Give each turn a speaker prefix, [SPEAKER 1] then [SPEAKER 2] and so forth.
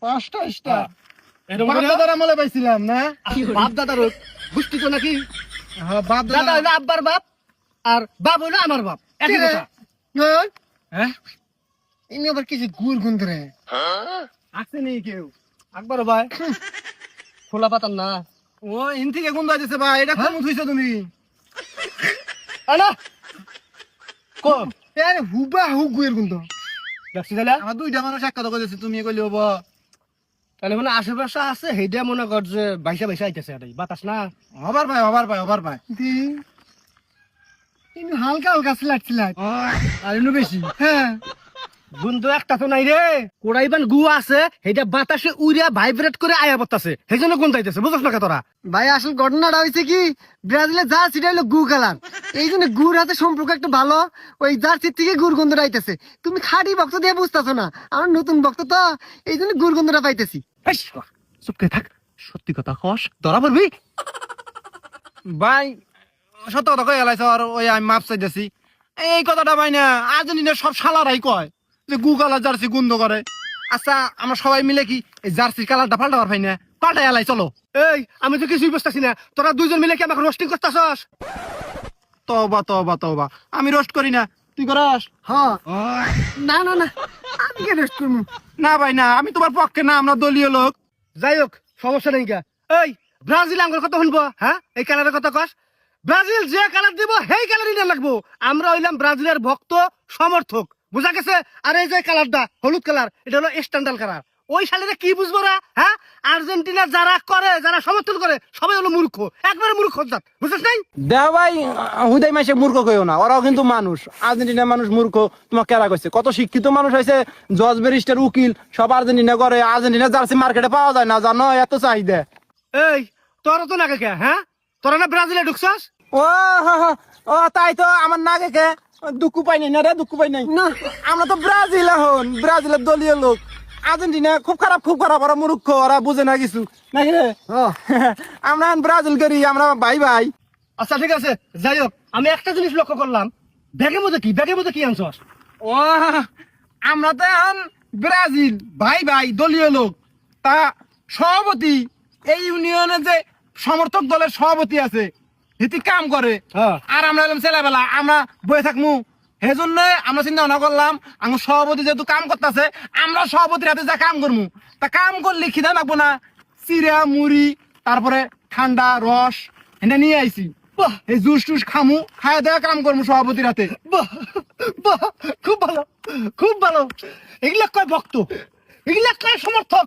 [SPEAKER 1] 5টা স্টার
[SPEAKER 2] এরকম
[SPEAKER 1] বাপ
[SPEAKER 2] করে
[SPEAKER 1] দাদার আমলে পাইছিলাম না?
[SPEAKER 3] বাপ দাদার গোষ্ঠী তো নাকি
[SPEAKER 1] হ্যাঁ, বাপ
[SPEAKER 3] দাদা
[SPEAKER 1] দাদা
[SPEAKER 3] হইলো আব্বার বাপ আর বাপ হইলো আমার বাপ একই কথা।
[SPEAKER 2] হ্যাঁ
[SPEAKER 1] ইনি আবার কিছু গুড় গুন ধরে
[SPEAKER 2] আসছে নি কেউ
[SPEAKER 3] আকবর ভাই খোলা পাতাম না
[SPEAKER 1] ও ইন থেকে গুন দাইতেছে ভাই, এটা কোন থইছো তুমি?
[SPEAKER 3] আনা কো
[SPEAKER 1] আরে হুবা হু গুয়ের গুন তো
[SPEAKER 3] দেখছি তাহলে
[SPEAKER 1] আমার দুইটা মানুষ এক কথা কইতেছে, তুমি কইলে হবো?
[SPEAKER 3] তাহলে মানে আশেপাশে আছে সেইটা মনে কর যে বাইসা বাইসা আইতেছে এটাই বাতাস না
[SPEAKER 1] হবার ভাই কিন্তু হালকা হালকা স্লাইড
[SPEAKER 3] আর ইনু বেশি
[SPEAKER 1] হ্যাঁ
[SPEAKER 3] গুণ তো একটা তো নাই রে কোড়াইবান গু আছে সেইটা বাতাসে উড়িয়া ভাইব্রেট করে আয়া পড়তাছে সেই জন্য গুণ তাইতেছে বুঝছ না তোরা
[SPEAKER 1] ভাই আসল ঘটনাটা হয়েছে কি, ব্রাজিলে জার্সিটা হলো গু কালার, এই জন্য গুড় হাতে সম্পর্ক একটু ভালো, ওই জার্সির থেকে গুড় গন্ধটা আইতেছে। তুমি খাঁটি ভক্ত দিয়ে বুঝতেছো না, আমার নতুন ভক্ত তো, এই জন্য গুড় গন্ধটা পাইতেছি।
[SPEAKER 3] চুপকে থাক সত্যি কথা কস ধরা পড়বি
[SPEAKER 1] ভাই সত্য কথা কই এলাইছ, আর ওই আমি মাপ চাইতেছি এই কথাটা ভাই না, আর্জেন্টিনার সব শালারাই কয় যে গু কালার জার্সি গন্ধ করে। আচ্ছা আমরা সবাই মিলে কি এই জার্সির কালারটা পাল্টাবার ভাই না, পাল্টাই এলাই চলো।
[SPEAKER 3] এই আমি তো কিছুই বুঝতেছি না তোরা দুইজন মিলে কি আমাকে রোস্টিং করতেছস
[SPEAKER 1] তবা আমি রোস্ট করি না, তুই করস?
[SPEAKER 3] হ্যাঁ না না না আমি কে রেস্ট করবো
[SPEAKER 1] না ভাই না, আমি তোমার পক্ষে না, আমরা দলীয় লোক।
[SPEAKER 3] যাই হোক সমস্যা নেই গা এই ব্রাজিল আঙ্গুর কথা শুনবো হ্যাঁ এই কালারের কথা কস ব্রাজিল যে কালার দিব সেই কালারই না লাগবো আমরা হইলাম ব্রাজিলের ভক্ত সমর্থক বুঝা গেছে আর এই যে কালারটা হলুদ কালার এটা হলো স্ট্যান্ডার্ড কালার ওই শালিরা কি বুঝবো না হ্যাঁ আর্জেন্টিনা যারা করে যারা সমর্থন করে সবাই হলো মূর্খ একবারে মূর্খ জাত বুঝছিস নাই
[SPEAKER 4] দেখ ভাই, হুদাই মাসে মূর্খ কইও না, ওরাও কিন্তু মানুষ। আর্জেন্টিনার মানুষ মূর্খ তোমার কেরা কইছে? কত শিক্ষিত মানুষ হয়েছে, জজ ব্যারিস্টার উকিল সব আর্জেন্টিনা করে। আর্জেন্টিনা জার্সি মার্কেটে পাওয়া যায় না, জানো এত চাহিদা।
[SPEAKER 3] এই তোরা তো নাকি কে হ্যাঁ তোরা না ব্রাজিলে ঢুকছস
[SPEAKER 4] ও ও তাই তো আমার নাগে কে দুঃখ পাই নাই না রে, দুঃখ পাই নাই না। আমরা তো ব্রাজিল, এখন ব্রাজিলের দলীয় লোক। আর্জেন্টিনা খুব খারাপ ওরা মূর্খ, ওরা বুঝে না কিছু নাকি রে। আমরা এখন ব্রাজিল করি, আমরা ভাই ভাই।
[SPEAKER 3] আচ্ছা ঠিক আছে যাই হোক আমি একটা জিনিস লক্ষ্য করলাম ব্যাগের মধ্যে কি আনছস
[SPEAKER 1] ও আমরা তো এখন ব্রাজিল ভাই দলীয় লোক, তা সভাপতি এই ইউনিয়নের যে সমর্থক দলের সভাপতি আছে হিতি কাম করে,
[SPEAKER 3] হ্যাঁ।
[SPEAKER 1] আর আমরা এলাম ছেলেবেলা আমরা বয়ে থাকমু, সেজন্য আমরা চিন্তা ভাবনা করলাম আমার সভাপতি যেহেতু কাম করতেছে আমরা সভাপতির হাতে যা কাম করমু, তা কাম করলে খিদা লাগবো না, চিরা মুড়ি তারপরে ঠান্ডা রস এটা নিয়ে আইছি, এই জুস টুস খামু, খায় দেয়া কাম করমু সভাপতির হাতে।
[SPEAKER 3] বাহ বাহ খুব ভালো এগুলা কয় ভক্ত এগুলা কয় সমর্থক